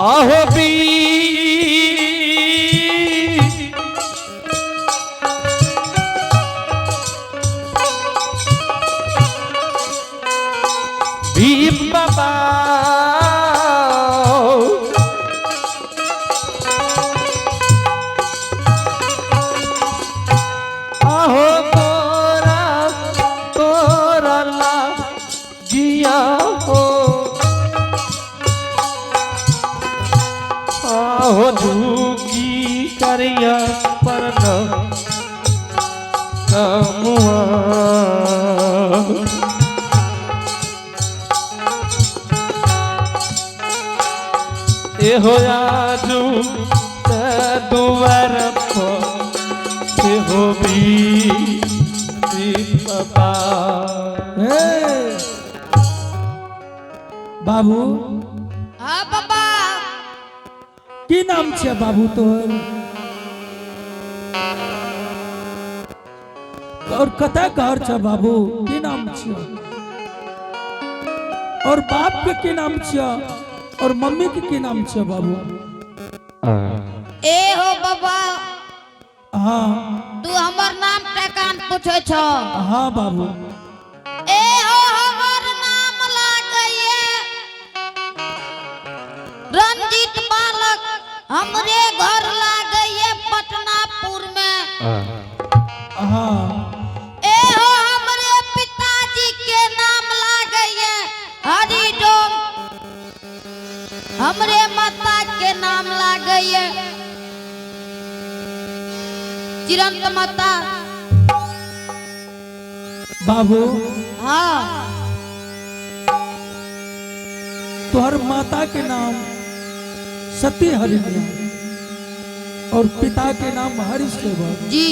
आहो भी भीम बाबा आहो तोरा तोरा ला जिया हो आहो झूकी करिया पर नमुआ ए होया जू दुआर पे हो भी बाबा बाबू हाँ बाबा की नाम छे बाबू तोर और कता घर छे बाबू की नाम छे और बाप के की नाम छे और मम्मी के की नाम छे बाबू? ए हो बाबा हाँ तू हमर नाम पे कान पूछे छो। हाँ बाबू। ए हो हमर नाम लागइए रंजीत बालक, हमरे घर लागइए पटनापुर में। हाँ ए हो हमरे पिताजी के नाम लागइए हरिडोम, हमरे माता के नाम लागइए चिरंत माता। बाबू हाँ तोहर माता के नाम सती हरिण्या और पिता के नाम हरिसेवक जी,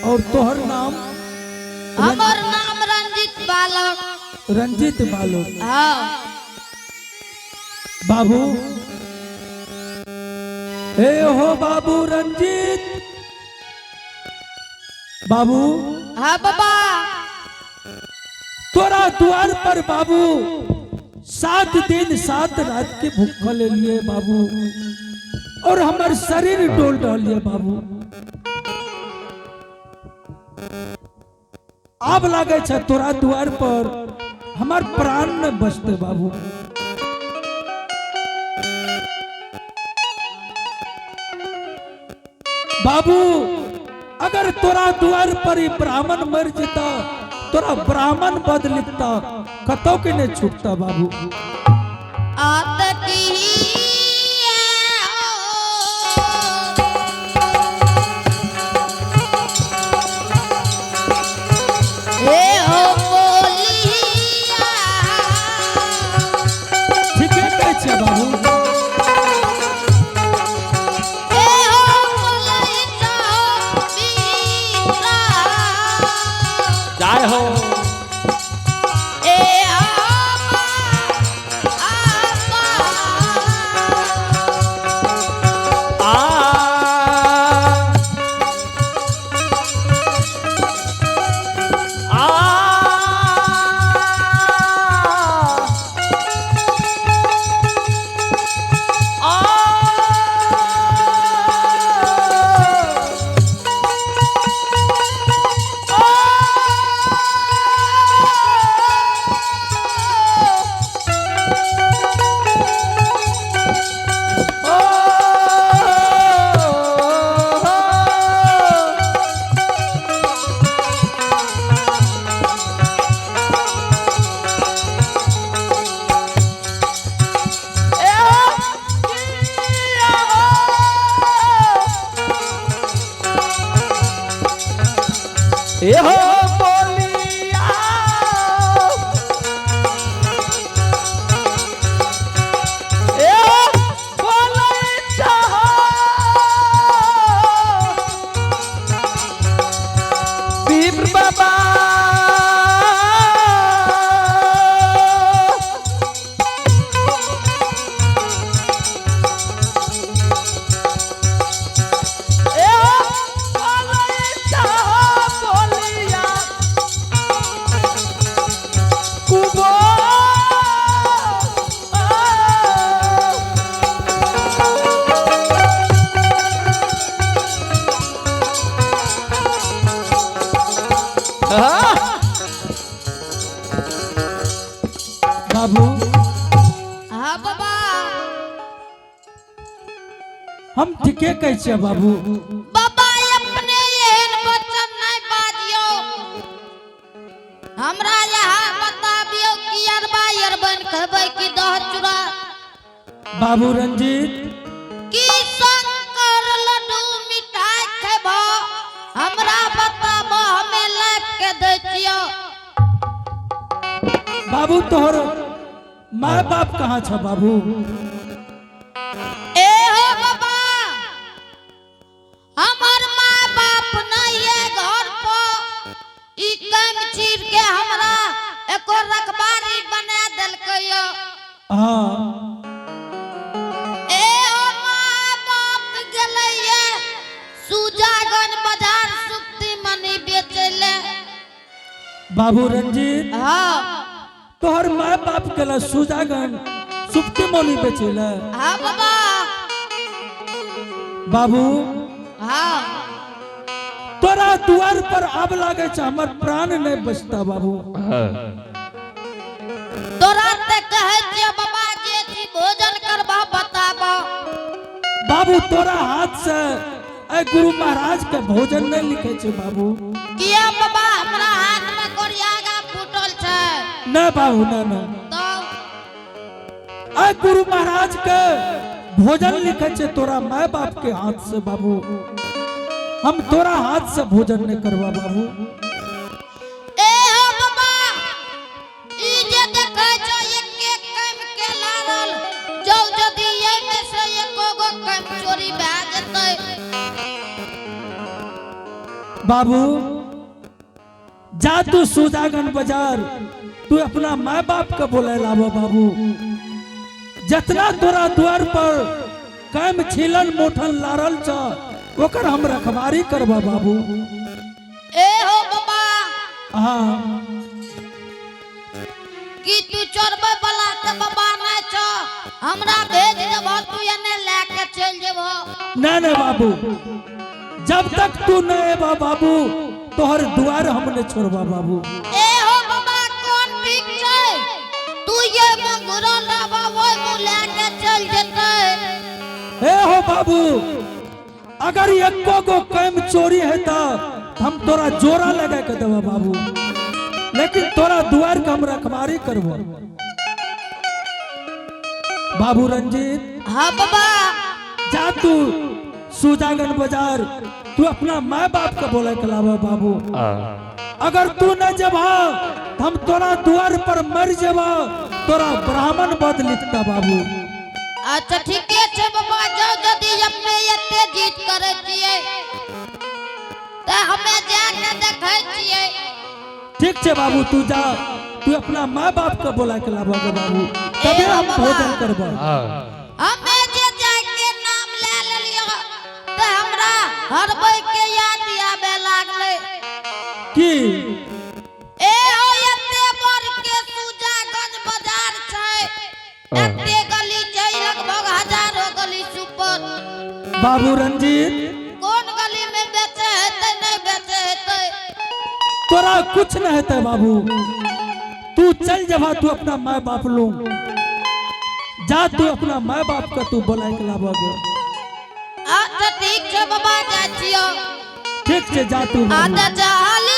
और तोहर नाम हमर नाम रंजीत बालक। रंजीत बालक। हाँ बाबू हे हो बाबू रंजीत बाबू, हाँ बाबा तोरा द्वार पर बाबू 7 दिन 7 रात के भूखल लिए बाबू, और हमार शरीर डोल डालिए बाबू। अब लागे छे तोरा द्वार पर हमार प्राण न बचते बाबू। बाबू अगर तोरा द्वार पर ही ब्राह्मण मर जेता, तोरा ब्राह्मण बद लिखता, कतो के ने छूटता बाबू। आत की हे हो बोलिया, ठीक है कहै छै बाबू। हे हो बोलैता बीरा, जय हो ए आमा आमा आ ए हो बोलिया ए हो बोलिया बीर बाबा ए हो बोलिया बोलिया कुबो बाबू हाँ बाबा हम ठीके कहै छियै बाबू। बाबा अपने एहन वचन नहीं बाजियो, हमरा यहाँ बताबियो कि अरबा अरबन कहबै कि दह चूड़ा बाबू रंजीत कि शंकर लड्डू मिठाई खेबो, हमरा बताबो हमें लाख के दै छियो। बाबू तोहर माँ बाप कहाँ छ बाबू? ए हो बाबा हमर माँ बाप नहीं है घर पर, ई कम चीर के हमरा एको रखबारी बना देलकै यो। हाँ ए ओ माँ बाप गेलैये सुजागन बाजार सुप्ती मनी बेचैले। बाबू रंजीत हाँ तोहर माँ बाप के ला सुजागन सुप्ती मोनी बेचेला हाँ बाबा बाबू हाँ तोरा द्वार पर अब लागे छ हमर प्राण नहीं बचता बाबू। तोरा ते कहे छियै बाबा जे छी भोजन करबा बताबा। बाबू तोरा हाथ से ए गुरु महाराज के भोजन नहीं लिखे छे बाबू। किया बाबा हमरा हाथ में कोरियागा फूटल छै न बाबू न तो ए गुरु महाराज के भोजन लिखे छे तोरा माँ बाप के हाथ से बाबू। हम तोरा हाथ से भोजन नहीं करवा बाबू। ए हो बाबा ई जे देखै छ एक कम के लारल जो जदी ए में से एको गो कम चोरी भए जेतै। बाबू जा तू सुजागन बाजार तू अपना माँ बाप के बोले लाबो बाबू। जितना तोरा द्वार पर कैम छीलन मोठन लारल छ ओकर हम रखवारी करबा बाबू। ए हो बाबा हाँ कि तू चोरबे वाला त बाबा नै छ हमरा भेज देबो तू एने लेके चल जेबो। न बाबू जब तक तू न एबा बाबू तोहर द्वार हम न छोड़बा बाबू। ए हो बाबा कौन ठीक छै तू ये मंगुरा लाबा वो मु लेके चल जेतै। हे हो बाबू अगर एको गो कैम चोरी है तो हम तोरा जोरा लगा के देबा बाबू। लेकिन तोरा द्वार के हम रखवारी करबो बाबू। रंजीत हाँ बाबा जा तू सुजागन बाजार तू अपना माँ बाप का बोले के लावा बाबू। अगर तू न जबा हम तोरा द्वार पर मर जबा तोरा ब्राह्मण बद लिखता बाबू। अच्छा ठीक है बाबा जाओ जदी अपने एते जीत करे छिए त हमें जाके देखै छिए। ठीक छे बाबू तू जा तू अपना माँ बाप का बोला के लावा बाबू तबे हम भोजन करबा। हमें जे जाके नाम ले लेलियो त हमरा हरबै के याद आबे लागले की ए हो एते बर के सुजागंज बाजार छै एते गली छै लगभग हजारों गली सुपर। बाबू रंजीत कौन गली में बेचे हेतै नहीं बेचे हेतै तोरा कुछ न हेतै बाबू। तू चल जबा तू अपना माँ बाप लो जा तू अपना माँ बाप का तू बोला के लावा। अच्छा ठीक छै बाबा जाइ छियो। ठीक छे जा तू बाबू। आदा चाली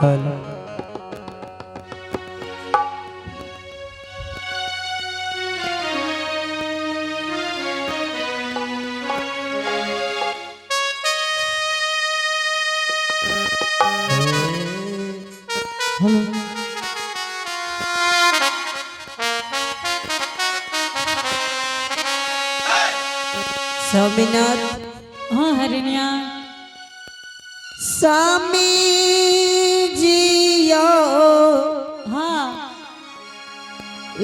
हेलो स्वामीनाथ हाँ हरिनिया स्वामी जियो हाँ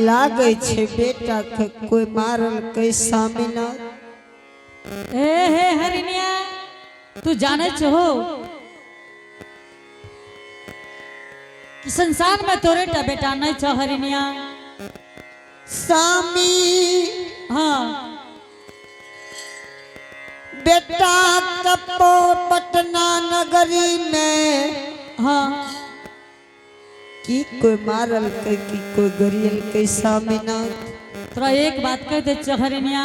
लागे छे बेटा के कोई मारल कई स्वामीनाथ ए हे हरिनिया तू जाने हो कि संसार में तोरे टा बेटा नहीं छो हरिनिया स्वामी हाँ बेटा कपो पटना नगरी में हाँ की कोई मारल कई की कोई गरियल कई स्वामीनाथ तोरा एक बात कह दे छो हरिनिया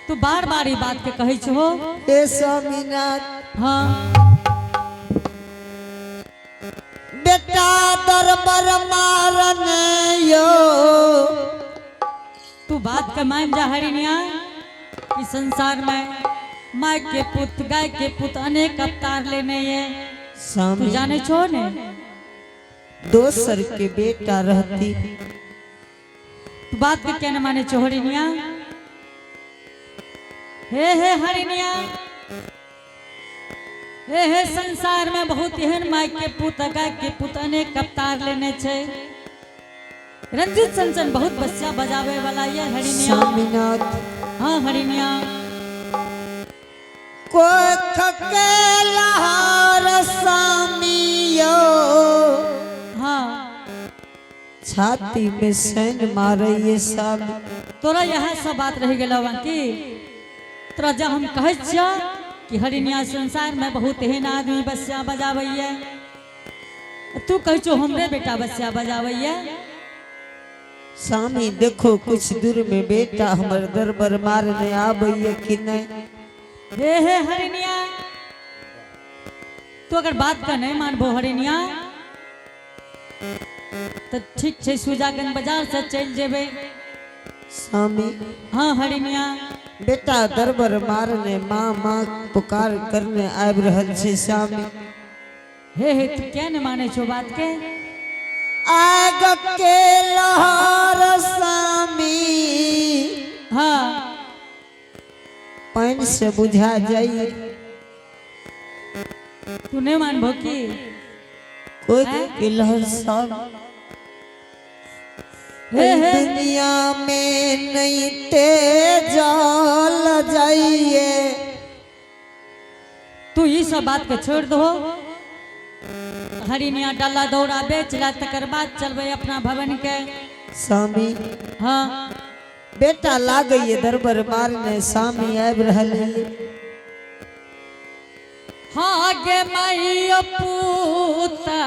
तू बार बार ये बात के कहे छो हे स्वामीनाथ हाँ बेटा दरबार मारने यो तू बात का मान जा हरिनिया कि संसार में माँ के पुत गाय के पुत अनेक अवतार लेने ये तू स्वामी जाने छो ने दोसर के बेटा रहती तू बात के क्या न माने छो हरिनिया हे हरिनिया हे संसार में बहुत एहन माय के पुत गाय के पुत अनेक अवतार लेने छे रंजित संसन बहुत बच्चा बजावे वाला ये हरिनिया स्वामीनाथ हाँ हरिनिया कोई खकेला स्वामियो हाँ छाती में सैन मारे ये स्वामी तोरा यह सब बात रह गया बाकी तोरा जब हम कहे छिया कि हरिनिया संसार में बहुत एहन आदमी बसिया बजावैया तू कह छो हमरे बेटा बसिया बजावैया स्वामी देखो कुछ दूर में बेटा हमर दरबार मारने आबैया कि नहीं हे हरिनिया तू अगर बात का नहीं मानबो हरिनिया तो ठीक छे सुजागन बाजार से चल जेबे स्वामी हाँ हरिनिया बेटा दरबार मारने माँ माँ पुकार करने आब रहल छे स्वामी हे तू क्या न माने छो बात के आग के लहर स्वामी हाँ पानी से बुझा जाइए तू नहीं मानबो की कोई के लहर स्वामी दुनिया में नहीं ते जल जाइए तू ये सब बात के छोड़ दो हरिनिया डाला दौड़ा बेचला तकर बाद चलबे अपना भवन के स्वामी हाँ बेटा लागइए दरबार मारने स्वामी आब रहल है हाँ गे माई पूता